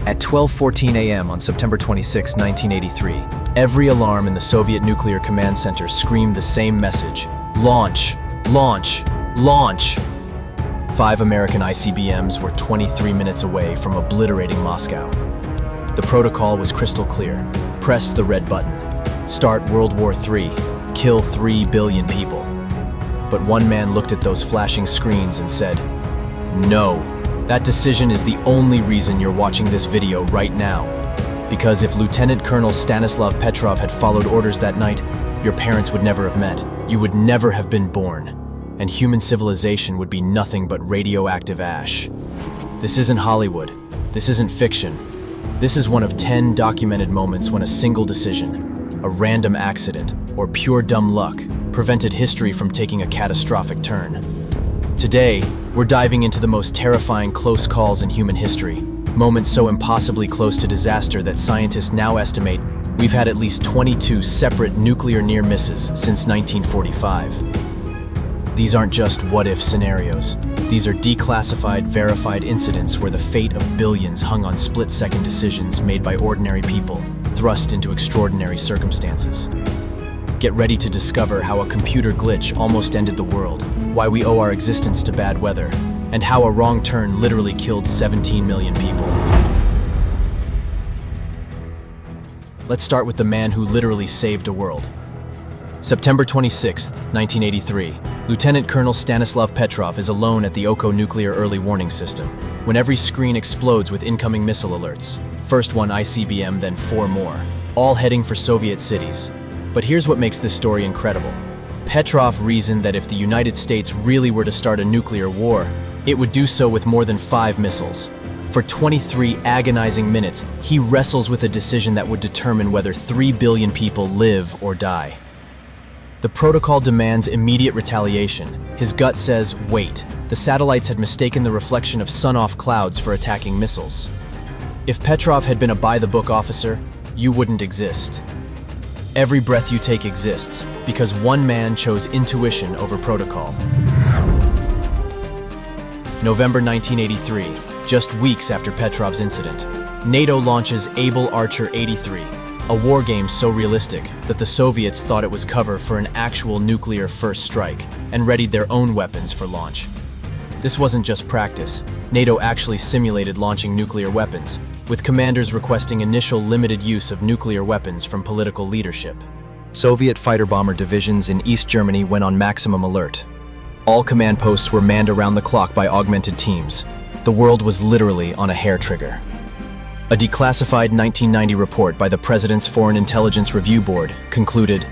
At 12:14 a.m. on September 26, 1983, every alarm in the Soviet Nuclear Command Center screamed the same message: launch, launch, launch. 5 American ICBMs were 23 minutes away from obliterating Moscow. The protocol was crystal clear. Press the red button. Start World War III. Kill 3 billion people. But one man looked at those flashing screens and said, "No. That decision is the only reason you're watching this video right now. Because if Lieutenant Colonel Stanislav Petrov had followed orders that night, your parents would never have met. You would never have been born. And human civilization would be nothing but radioactive ash." This isn't Hollywood. This isn't fiction. This is one of 10 documented moments when a single decision, a random accident, or pure dumb luck prevented history from taking a catastrophic turn. Today, we're diving into the most terrifying close calls in human history, moments so impossibly close to disaster that scientists now estimate we've had at least 22 separate nuclear near misses since 1945. These aren't just what-if scenarios. These are declassified, verified incidents where the fate of billions hung on split-second decisions made by ordinary people, thrust into extraordinary circumstances. Get ready to discover how a computer glitch almost ended the world, why we owe our existence to bad weather, and how a wrong turn literally killed 17 million people. Let's start with the man who literally saved a world. September 26, 1983, Lieutenant Colonel Stanislav Petrov is alone at the Oko nuclear early warning system, when every screen explodes with incoming missile alerts. First one ICBM, then 4 more, all heading for Soviet cities. But here's what makes this story incredible. Petrov reasoned that if the United States really were to start a nuclear war, it would do so with more than 5 missiles. For 23 agonizing minutes, he wrestles with a decision that would determine whether 3 billion people live or die. The protocol demands immediate retaliation. His gut says, wait, the satellites had mistaken the reflection of sun-off clouds for attacking missiles. If Petrov had been a by-the-book officer, you wouldn't exist. Every breath you take exists, because one man chose intuition over protocol. November 1983, just weeks after Petrov's incident, NATO launches Able Archer 83, a war game so realistic that the Soviets thought it was cover for an actual nuclear first strike and readied their own weapons for launch. This wasn't just practice. NATO actually simulated launching nuclear weapons, with commanders requesting initial limited use of nuclear weapons from political leadership. Soviet fighter-bomber divisions in East Germany went on maximum alert. All command posts were manned around the clock by augmented teams. The world was literally on a hair trigger. A declassified 1990 report by the President's Foreign Intelligence Review Board concluded,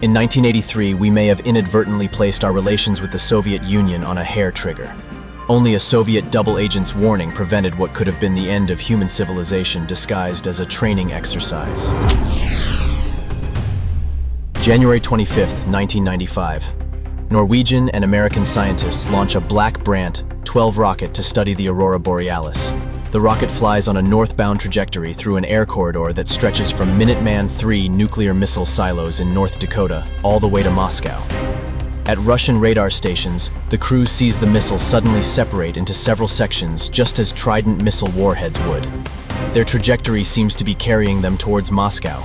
"In 1983, we may have inadvertently placed our relations with the Soviet Union on a hair trigger. Only a Soviet double agent's warning prevented what could have been the end of human civilization disguised as a training exercise." January 25, 1995. Norwegian and American scientists launch a Black Brant 12 rocket to study the aurora borealis. The rocket flies on a northbound trajectory through an air corridor that stretches from Minuteman III nuclear missile silos in North Dakota all the way to Moscow. At Russian radar stations, the crew sees the missile suddenly separate into several sections just as Trident missile warheads would. Their trajectory seems to be carrying them towards Moscow.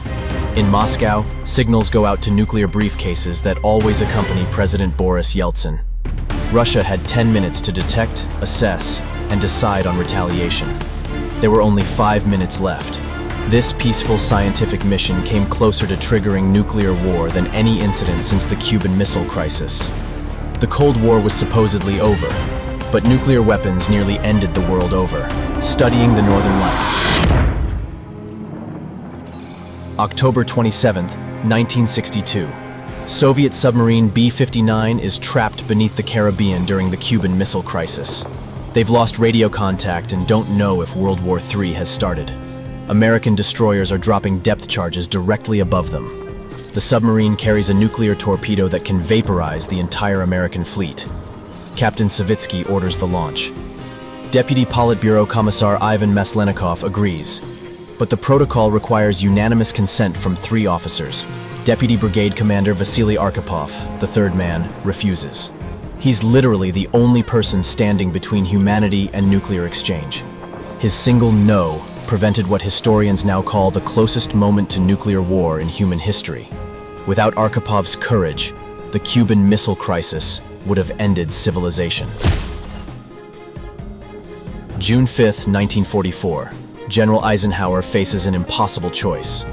In Moscow, signals go out to nuclear briefcases that always accompany President Boris Yeltsin. Russia had 10 minutes to detect, assess, and decide on retaliation. There were only 5 minutes left. This peaceful scientific mission came closer to triggering nuclear war than any incident since the Cuban Missile Crisis. The Cold War was supposedly over, but nuclear weapons nearly ended the world over. Studying the Northern Lights. October 27, 1962. Soviet submarine B-59 is trapped beneath the Caribbean during the Cuban Missile Crisis. They've lost radio contact and don't know if World War III has started. American destroyers are dropping depth charges directly above them. The submarine carries a nuclear torpedo that can vaporize the entire American fleet. Captain Savitsky orders the launch. Deputy Politburo Commissar Ivan Maslenikov agrees, but the protocol requires unanimous consent from 3 officers. Deputy Brigade Commander Vasily Arkhipov, the 3rd man, refuses. He's literally the only person standing between humanity and nuclear exchange. His single no prevented what historians now call the closest moment to nuclear war in human history. Without Arkapov's courage, the Cuban Missile Crisis would have ended civilization. June 5, 1944, General Eisenhower faces an impossible choice.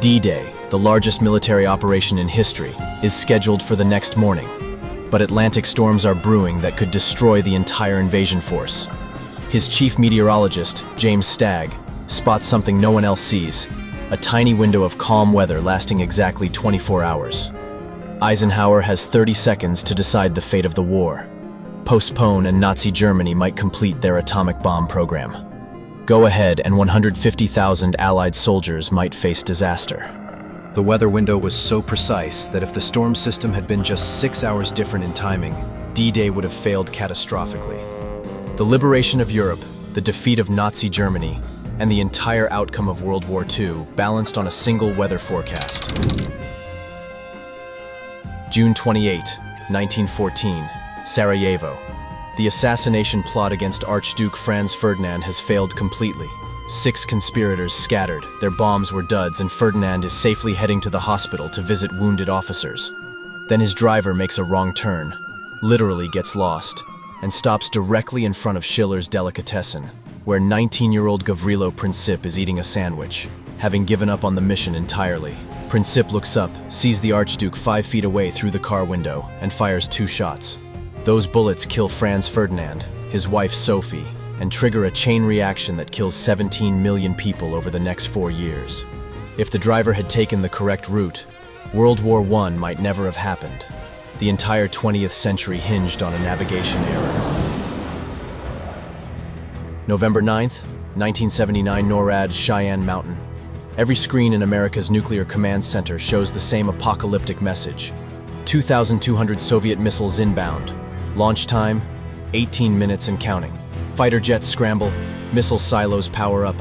D-Day, the largest military operation in history, is scheduled for the next morning. But Atlantic storms are brewing that could destroy the entire invasion force. His chief meteorologist, James Stagg, spots something no one else sees: a tiny window of calm weather lasting exactly 24 hours. Eisenhower has 30 seconds to decide the fate of the war. Postpone and Nazi Germany might complete their atomic bomb program. Go ahead and 150,000 Allied soldiers might face disaster. The weather window was so precise that if the storm system had been just 6 hours different in timing, D-Day would have failed catastrophically. The liberation of Europe, the defeat of Nazi Germany, and the entire outcome of World War II balanced on a single weather forecast. June 28, 1914, Sarajevo. The assassination plot against Archduke Franz Ferdinand has failed completely. 6 conspirators scattered, their bombs were duds, and Ferdinand is safely heading to the hospital to visit wounded officers. Then his driver makes a wrong turn, literally gets lost, and stops directly in front of Schiller's Delicatessen, where 19-year-old Gavrilo Princip is eating a sandwich, having given up on the mission entirely. Princip looks up, sees the Archduke 5 feet away through the car window, and fires 2 shots. Those bullets kill Franz Ferdinand, his wife Sophie, and trigger a chain reaction that kills 17 million people over the next 4 years. If the driver had taken the correct route, World War I might never have happened. The entire 20th century hinged on a navigation error. November 9th, 1979, NORAD, Cheyenne Mountain. Every screen in America's nuclear command center shows the same apocalyptic message. 2,200 Soviet missiles inbound. Launch time, 18 minutes and counting. Fighter jets scramble, missile silos power up.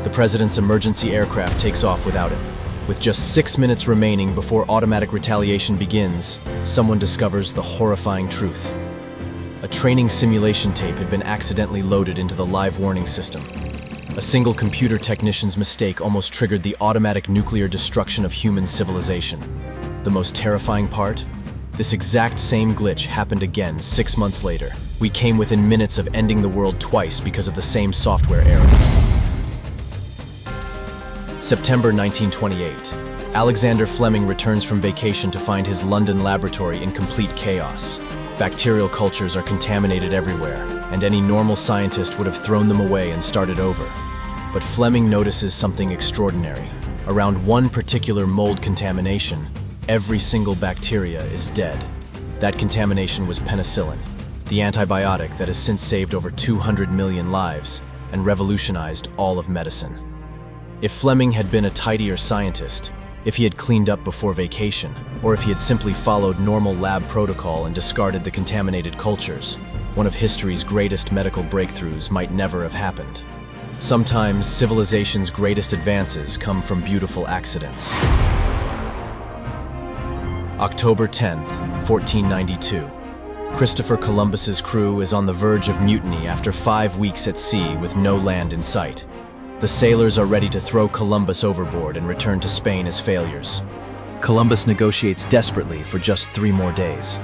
The president's emergency aircraft takes off without it. With just 6 minutes remaining before automatic retaliation begins, someone discovers the horrifying truth. A training simulation tape had been accidentally loaded into the live warning system. A single computer technician's mistake almost triggered the automatic nuclear destruction of human civilization. The most terrifying part? This exact same glitch happened again 6 months later. We came within minutes of ending the world twice because of the same software error. September 1928. Alexander Fleming returns from vacation to find his London laboratory in complete chaos. Bacterial cultures are contaminated everywhere, and any normal scientist would have thrown them away and started over. But Fleming notices something extraordinary. Around one particular mold contamination, every single bacteria is dead. That contamination was penicillin, the antibiotic that has since saved over 200 million lives and revolutionized all of medicine. If Fleming had been a tidier scientist, if he had cleaned up before vacation, or if he had simply followed normal lab protocol and discarded the contaminated cultures, one of history's greatest medical breakthroughs might never have happened. Sometimes civilization's greatest advances come from beautiful accidents. October 10th, 1492. Christopher Columbus's crew is on the verge of mutiny after 5 weeks at sea with no land in sight. The sailors are ready to throw Columbus overboard and return to Spain as failures. Columbus negotiates desperately for just 3 more days.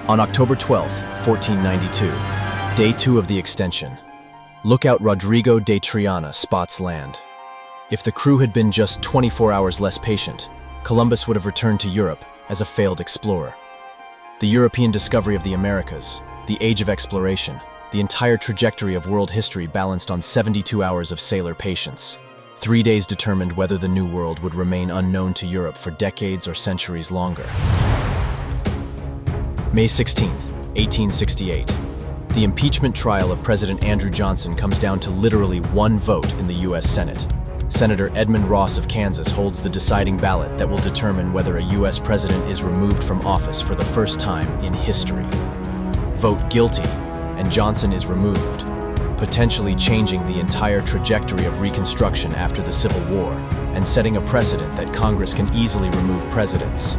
On October 12, 1492, day 2 of the extension, lookout Rodrigo de Triana spots land. If the crew had been just 24 hours less patient, Columbus would have returned to Europe as a failed explorer. The European discovery of the Americas, the age of exploration, the entire trajectory of world history balanced on 72 hours of sailor patience. 3 days determined whether the New World would remain unknown to Europe for decades or centuries longer. May 16, 1868. The impeachment trial of President Andrew Johnson comes down to literally 1 vote in the U.S. Senate. Senator Edmund Ross of Kansas holds the deciding ballot that will determine whether a U.S. president is removed from office for the first time in history. Vote guilty, and Johnson is removed, potentially changing the entire trajectory of Reconstruction after the Civil War and setting a precedent that Congress can easily remove presidents.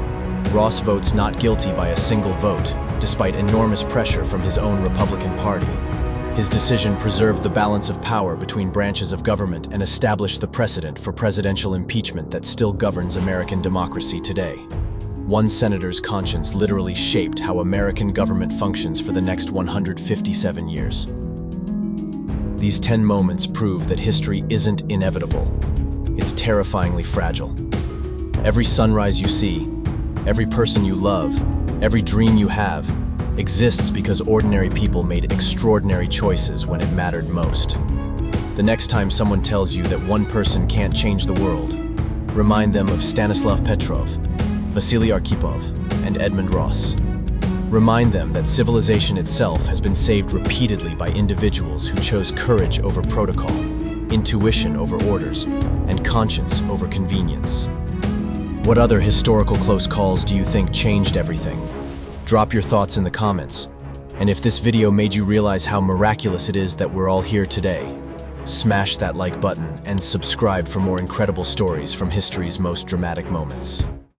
Ross votes not guilty by a single vote, despite enormous pressure from his own Republican Party. His decision preserved the balance of power between branches of government and established the precedent for presidential impeachment that still governs American democracy today. One senator's conscience literally shaped how American government functions for the next 157 years. These 10 moments prove that history isn't inevitable. It's terrifyingly fragile. Every sunrise you see, every person you love, every dream you have, exists because ordinary people made extraordinary choices when it mattered most. The next time someone tells you that one person can't change the world, remind them of Stanislav Petrov, Vasily Arkhipov, and Edmund Ross. Remind them that civilization itself has been saved repeatedly by individuals who chose courage over protocol, intuition over orders, and conscience over convenience. What other historical close calls do you think changed everything? Drop your thoughts in the comments. And if this video made you realize how miraculous it is that we're all here today, smash that like button and subscribe for more incredible stories from history's most dramatic moments.